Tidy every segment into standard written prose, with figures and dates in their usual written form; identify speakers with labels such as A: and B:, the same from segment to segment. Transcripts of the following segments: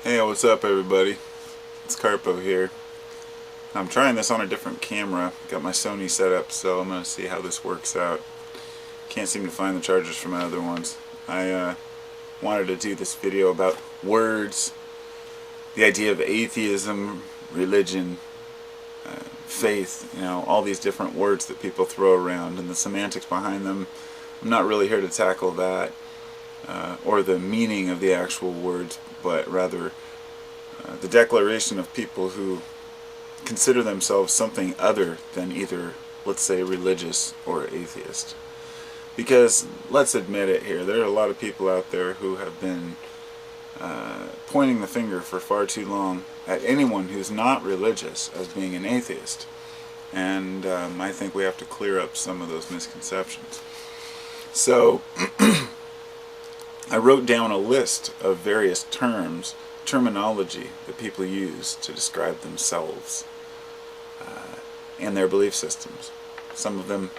A: Hey, what's up everybody? It's Carpo here. I'm trying this on a different camera. Got my Sony set up, so I'm going to see how this works out. Can't seem to find the chargers for my other ones. I wanted to do this video about words, the idea of atheism, religion, faith, all these different words that people throw around and the semantics behind them. I'm not really here to tackle that or the meaning of the actual words, but rather the declaration of people who consider themselves something other than either, let's say, religious or atheist. Because, let's admit it here, there are a lot of people out there who have been pointing the finger for far too long at anyone who's not religious as being an atheist. And I think we have to clear up some of those misconceptions. So, I wrote down a list of various terminology that people use to describe themselves and their belief systems. Some of them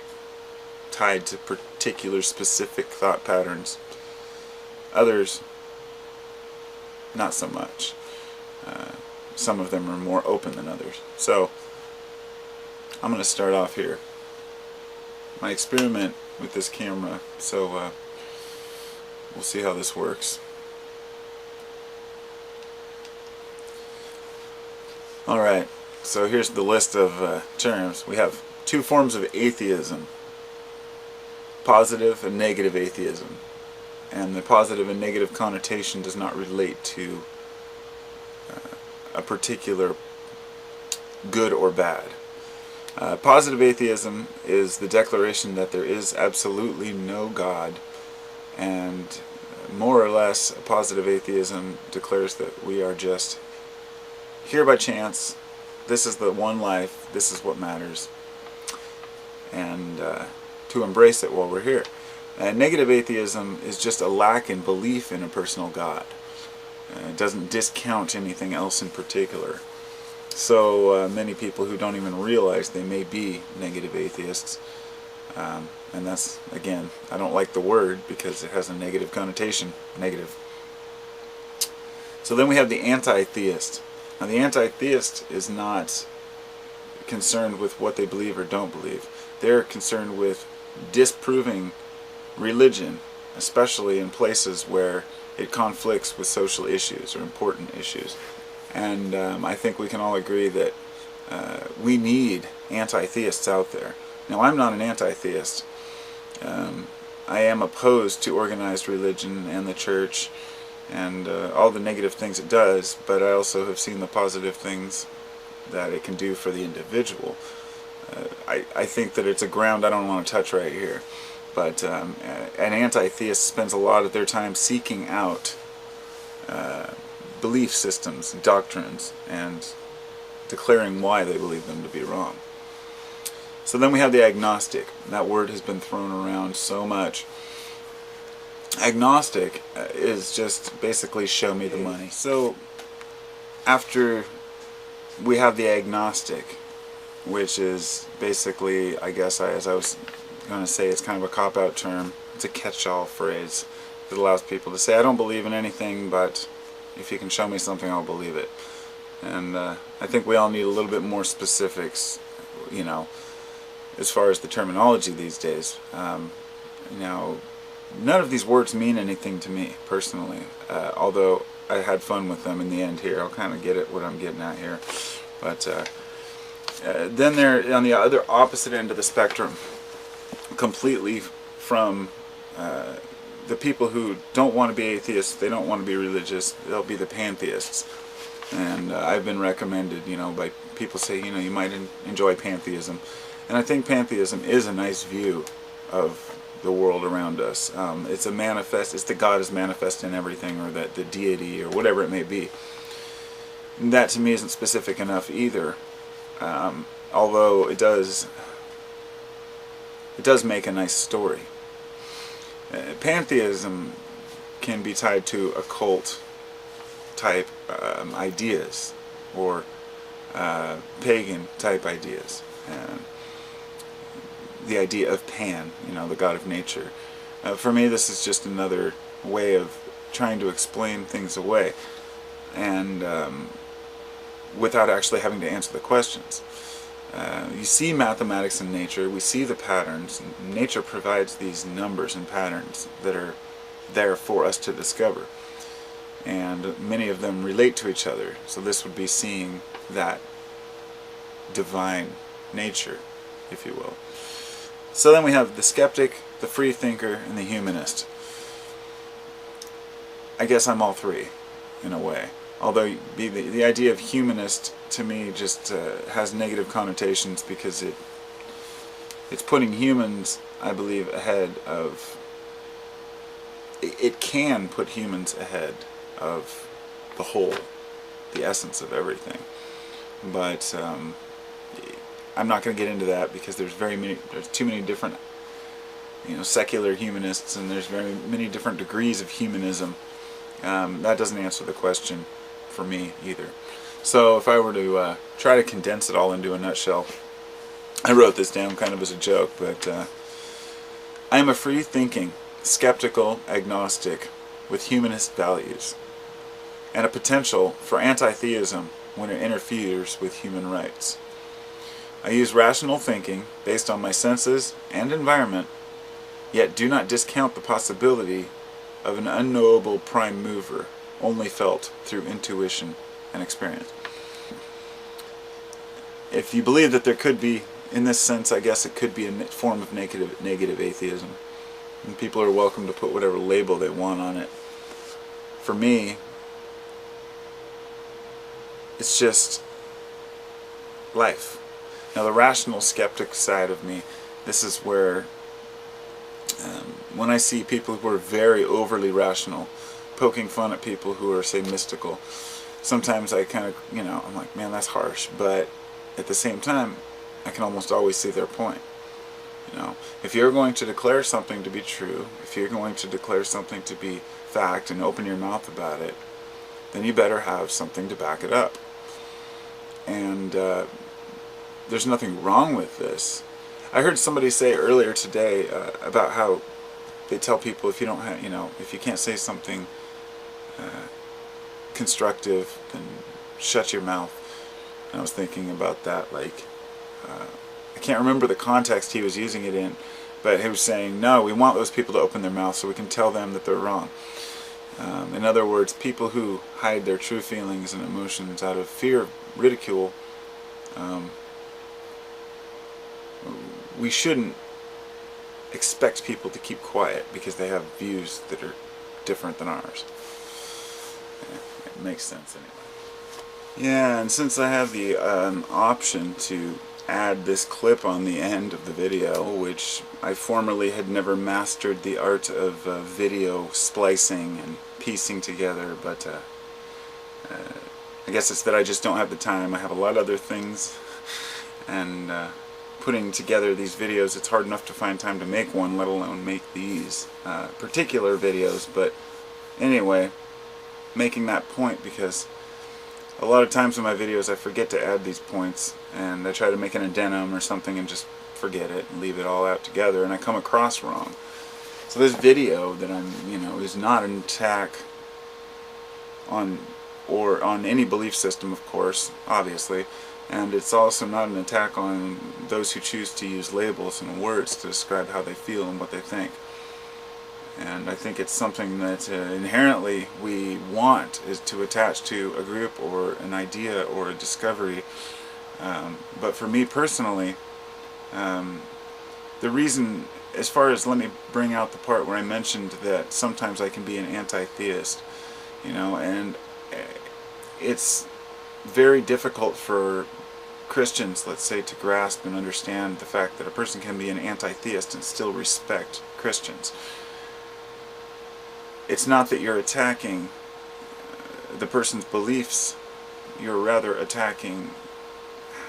A: tied to particular specific thought patterns. Others, not so much. Some of them are more open than others. So, I'm going to start off here. My experiment with this camera, so we'll see how this works. Alright, so here's the list of terms. We have two forms of atheism: positive and negative atheism. And the positive and negative connotation does not relate to a particular good or bad. Positive atheism is the declaration that there is absolutely no God, and more or less positive atheism declares that we are just here by chance. This is the one life, this is what matters, and to embrace it while we're here. Negative atheism is just a lack in belief in a personal God. It doesn't discount anything else in particular. So many people who don't even realize they may be negative atheists. And that's, again, I don't like the word because it has a negative connotation. Negative. So then we have the anti-theist. Now the anti-theist is not concerned with what they believe or don't believe. They're concerned with disproving religion, especially in places where it conflicts with social issues or important issues. And I think we can all agree that we need anti-theists out there. Now, I'm not an anti-theist. I am opposed to organized religion and the church and all the negative things it does, but I also have seen the positive things that it can do for the individual. I think that it's a ground I don't want to touch right here. But an anti-theist spends a lot of their time seeking out belief systems, doctrines, and declaring why they believe them to be wrong. So then we have the agnostic. That word has been thrown around so much. Agnostic is just basically show me the money. So after we have the agnostic, which is basically, I guess as I was going to say, it's kind of a cop-out term. It's a catch-all phrase that allows people to say, I don't believe in anything, but if you can show me something, I'll believe it. And I think we all need a little bit more specifics, as far as the terminology these days. Now, none of these words mean anything to me, personally, although I had fun with them in the end here. I'll kind of get at what I'm getting at here. But then they're on the other opposite end of the spectrum, completely from the people who don't want to be atheists, they don't want to be religious, they'll be the pantheists. And I've been recommended, by people say, you might enjoy pantheism. And I think pantheism is a nice view of the world around us. It's that God is manifest in everything, or that the deity, or whatever it may be. And that to me isn't specific enough either. Although it does make a nice story. Pantheism can be tied to occult type ideas, or pagan type ideas. The idea of Pan, the god of nature. For me, this is just another way of trying to explain things away. and without actually having to answer the questions. You see mathematics in nature, we see the patterns. Nature provides these numbers and patterns that are there for us to discover. And many of them relate to each other. So this would be seeing that divine nature, if you will. So then we have the skeptic, the free thinker, and the humanist. I guess I'm all three, in a way. Although the idea of humanist, to me, just has negative connotations because it's putting humans, I believe, ahead of... It can put humans ahead of the whole, the essence of everything. But I'm not going to get into that because there's too many different, secular humanists, and there's very many different degrees of humanism. That doesn't answer the question for me either. So if I were to try to condense it all into a nutshell, I wrote this down kind of as a joke, but I am a free-thinking, skeptical agnostic with humanist values, and a potential for anti-theism when it interferes with human rights. I use rational thinking based on my senses and environment, yet do not discount the possibility of an unknowable prime mover only felt through intuition and experience. If you believe that there could be, in this sense, I guess it could be a form of negative atheism. And people are welcome to put whatever label they want on it. For me, it's just life. Now the rational skeptic side of me, this is where when I see people who are very overly rational, poking fun at people who are, say, mystical, sometimes I kind of, I'm like, man, that's harsh. But at the same time, I can almost always see their point. If you're going to declare something to be true, if you're going to declare something to be fact and open your mouth about it, then you better have something to back it up. And there's nothing wrong with this. I heard somebody say earlier today about how they tell people if you don't have, if you can't say something constructive, then shut your mouth. And I was thinking about that, like, I can't remember the context he was using it in, but he was saying, no, we want those people to open their mouth so we can tell them that they're wrong. In other words, people who hide their true feelings and emotions out of fear of ridicule, we shouldn't expect people to keep quiet because they have views that are different than ours. It makes sense anyway. Yeah, and since I have the option to add this clip on the end of the video, which I formerly had never mastered the art of video splicing and piecing together, but I guess it's that I just don't have the time. I have a lot of other things, and putting together these videos, it's hard enough to find time to make one, let alone make these particular videos. But anyway, making that point, because a lot of times in my videos I forget to add these points, and I try to make an addendum or something and just forget it and leave it all out together, and I come across wrong. So this video that I'm, is not an attack on any belief system, of course, obviously, and it's also not an attack on those who choose to use labels and words to describe how they feel and what they think. And I think it's something that inherently we want, is to attach to a group or an idea or a discovery. But for me personally, the reason, as far as, let me bring out the part where I mentioned that sometimes I can be an anti-theist, and it's very difficult for Christians, let's say, to grasp and understand the fact that a person can be an anti-theist and still respect Christians. It's not that you're attacking the person's beliefs, you're rather attacking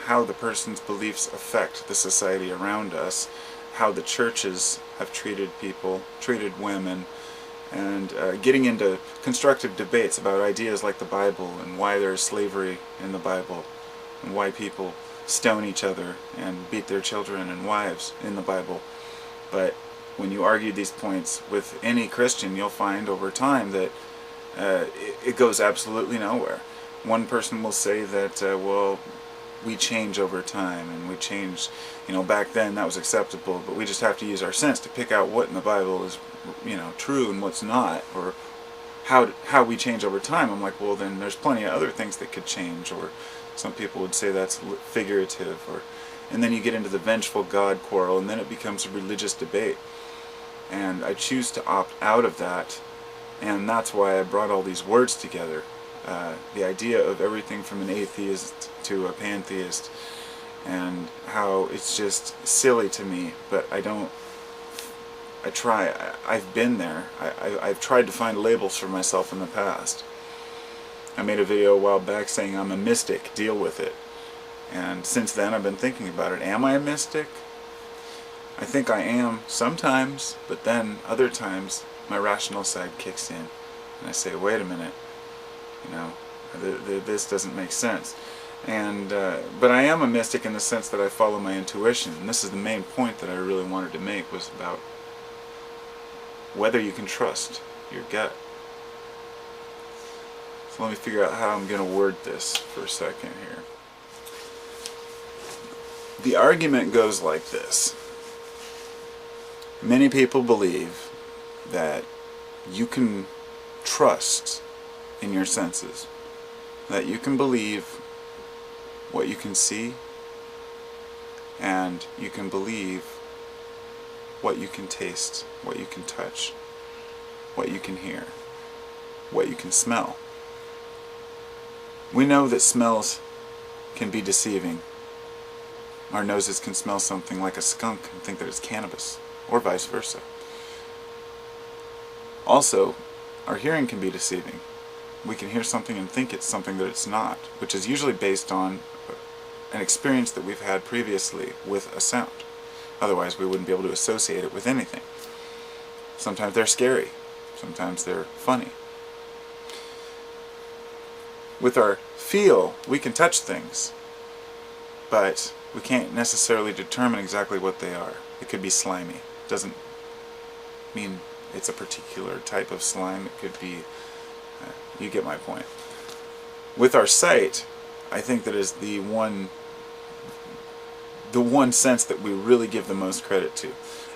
A: how the person's beliefs affect the society around us, how the churches have treated people, treated women, and getting into constructive debates about ideas like the Bible and why there's slavery in the Bible, and why people stone each other and beat their children and wives in the Bible. But when you argue these points with any Christian, you'll find over time that it goes absolutely nowhere. One person will say that, well, we change over time, and we change, back then that was acceptable, but we just have to use our sense to pick out what in the Bible is, true and what's not, or how we change over time. I'm like, well, then there's plenty of other things that could change, or some people would say that's figurative, and then you get into the vengeful God quarrel, and then it becomes a religious debate. And I choose to opt out of that, and that's why I brought all these words together. The idea of everything from an atheist to a pantheist, and how it's just silly to me, but I've been there. I've tried to find labels for myself in the past. I made a video a while back saying I'm a mystic, deal with it. And since then I've been thinking about it. Am I a mystic? I think I am sometimes, but then other times my rational side kicks in and I say, wait a minute, this doesn't make sense. And but I am a mystic in the sense that I follow my intuition, and this is the main point that I really wanted to make, was about whether you can trust your gut. So let me figure out how I'm going to word this for a second here. The argument goes like this. Many people believe that you can trust in your senses, that you can believe what you can see, and you can believe what you can taste, what you can touch, what you can hear, what you can smell. We know that smells can be deceiving. Our noses can smell something like a skunk and think that it's cannabis, or vice versa. Also, our hearing can be deceiving. We can hear something and think it's something that it's not, which is usually based on an experience that we've had previously with a sound. Otherwise, we wouldn't be able to associate it with anything. Sometimes they're scary. Sometimes they're funny. With our feel, we can touch things, but we can't necessarily determine exactly what they are. It could be slimy. Doesn't mean it's a particular type of slime. It could be, you get my point. With our sight, I think that is the one sense that we really give the most credit to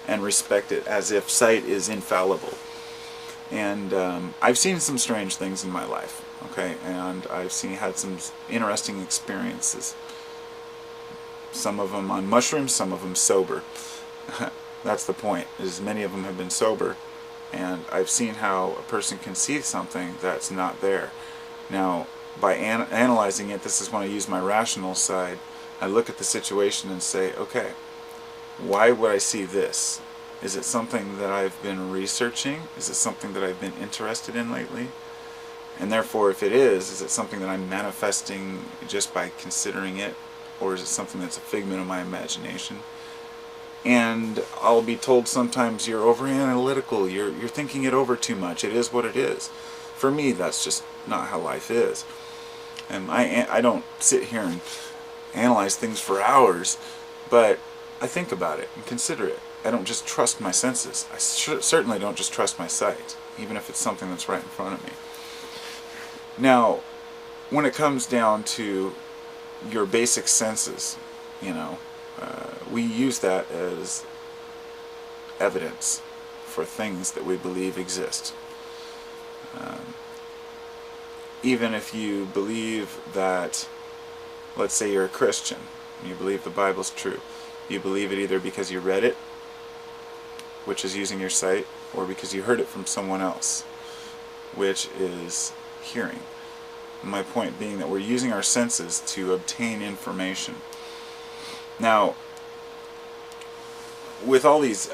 A: and respect it, as if sight is infallible. And I've seen some strange things in my life, okay, and I've had some interesting experiences. Some of them on mushrooms, some of them sober. That's the point, is many of them have been sober, and I've seen how a person can see something that's not there. Now, by analyzing it, this is when I use my rational side. I look at the situation and say, okay, why would I see this? Is it something that I've been researching? Is it something that I've been interested in lately? And therefore, if it is it something that I'm manifesting just by considering it? Or is it something that's a figment of my imagination? And I'll be told sometimes, you're over analytical, you're thinking it over too much, it is what it is. For me, that's just not how life is. And I don't sit here and analyze things for hours, but I think about it and consider it. I don't just trust my senses. I certainly don't just trust my sight, even if it's something that's right in front of me. Now, when it comes down to your basic senses, we use that as evidence for things that we believe exist. Even if you believe that, let's say you're a Christian, and you believe the Bible's true, you believe it either because you read it, which is using your sight, or because you heard it from someone else, which is hearing. My point being that we're using our senses to obtain information. Now, with all these,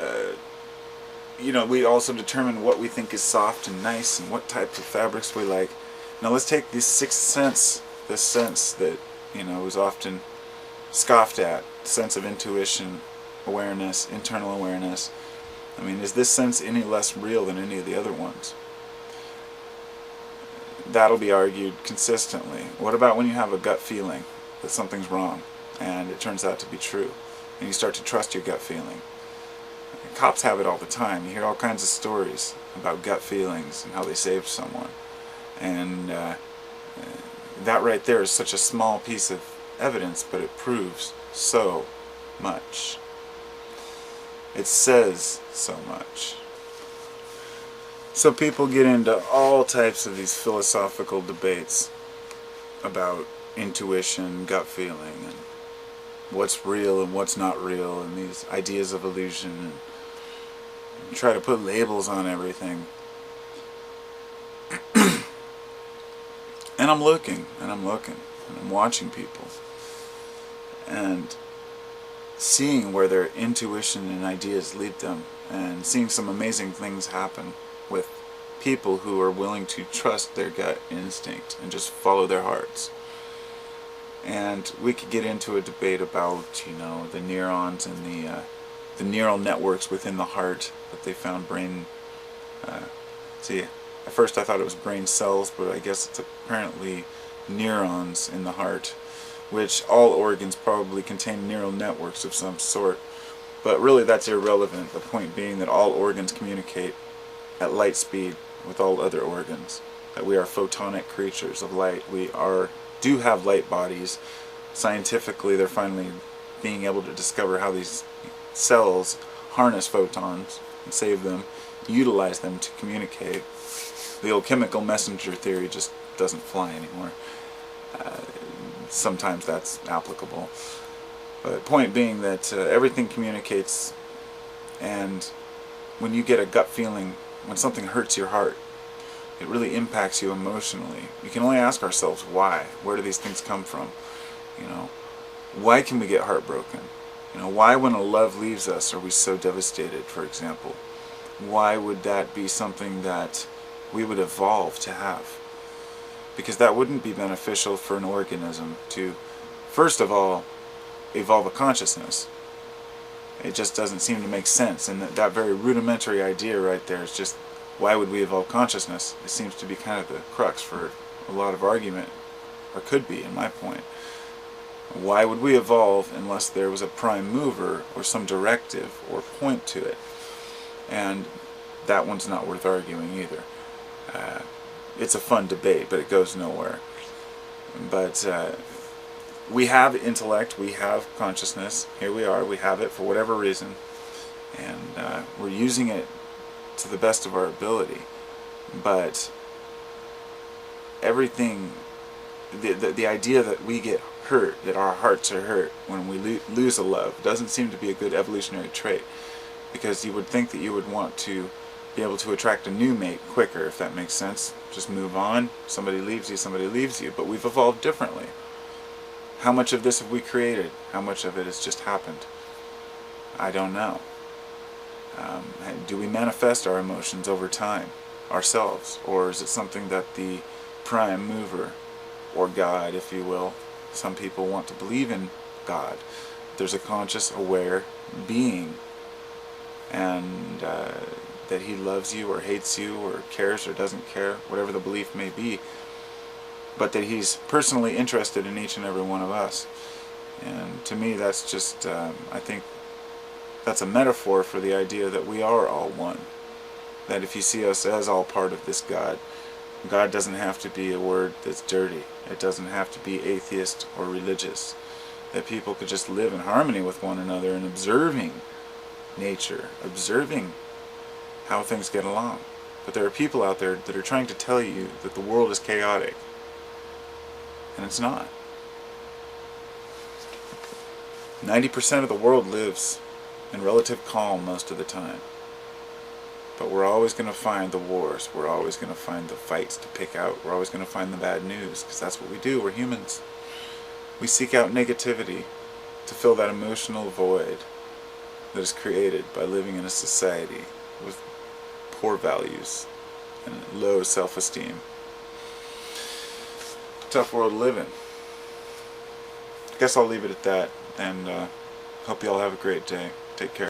A: we also determine what we think is soft and nice and what types of fabrics we like. Now let's take this sixth sense, this sense that, is often scoffed at, sense of intuition, awareness, internal awareness. I mean, is this sense any less real than any of the other ones? That'll be argued consistently. What about when you have a gut feeling that something's wrong and it turns out to be true, and you start to trust your gut feeling? Cops have it all the time. You hear all kinds of stories about gut feelings and how they saved someone. And that right there is such a small piece of evidence, but it proves so much. It says so much. So people get into all types of these philosophical debates about intuition, gut feeling, and what's real and what's not real, and these ideas of illusion, and try to put labels on everything. And I'm looking, and I'm watching people, and seeing where their intuition and ideas lead them, and seeing some amazing things happen with people who are willing to trust their gut instinct and just follow their hearts. And we could get into a debate about, the neurons and the neural networks within the heart that they found at first I thought it was brain cells, but I guess it's apparently neurons in the heart, which all organs probably contain neural networks of some sort. But really that's irrelevant, the point being that all organs communicate at light speed with all other organs, that we are photonic creatures of light. We do have light bodies. Scientifically, they're finally being able to discover how these cells harness photons and save them, utilize them to communicate. The old chemical messenger theory just doesn't fly anymore. Sometimes that's applicable. But point being that everything communicates, and when you get a gut feeling, when something hurts your heart, it really impacts you emotionally. We can only ask ourselves why. Where do these things come from? Why can we get heartbroken? Why when a love leaves us are we so devastated, for example? Why would that be something that we would evolve to have? Because that wouldn't be beneficial for an organism to, first of all, evolve a consciousness. It just doesn't seem to make sense, and that very rudimentary idea right there is just, why would we evolve consciousness? It seems to be kind of the crux for a lot of argument, or could be, in my point. Why would we evolve unless there was a prime mover or some directive or point to it? And that one's not worth arguing either. It's a fun debate, but it goes nowhere. But we have intellect, we have consciousness, here we are, we have it for whatever reason, and we're using it to the best of our ability. But everything, the idea that we get hurt, that our hearts are hurt when we lose a love, doesn't seem to be a good evolutionary trait, because you would think that you would want to be able to attract a new mate quicker, if that makes sense. Just move on, somebody leaves you, but we've evolved differently. How much of this have we created? How much of it has just happened? I don't know. Do we manifest our emotions over time, ourselves, or is it something that the prime mover, or God, if you will, some people want to believe in God, there's a conscious, aware being, and that he loves you or hates you or cares or doesn't care, whatever the belief may be, but that he's personally interested in each and every one of us. And to me that's just, I think that's a metaphor for the idea that we are all one. That if you see us as all part of this God, God doesn't have to be a word that's dirty. It doesn't have to be atheist or religious. That people could just live in harmony with one another and observing nature, observing how things get along. But there are people out there that are trying to tell you that the world is chaotic. And it's not. 90% of the world lives in relative calm most of the time. But we're always going to find the wars. We're always going to find the fights to pick out. We're always going to find the bad news, because that's what we do. We're humans. We seek out negativity to fill that emotional void that is created by living in a society with poor values and low self-esteem. Tough world to live in. I guess I'll leave it at that, and hope you all have a great day. Take care.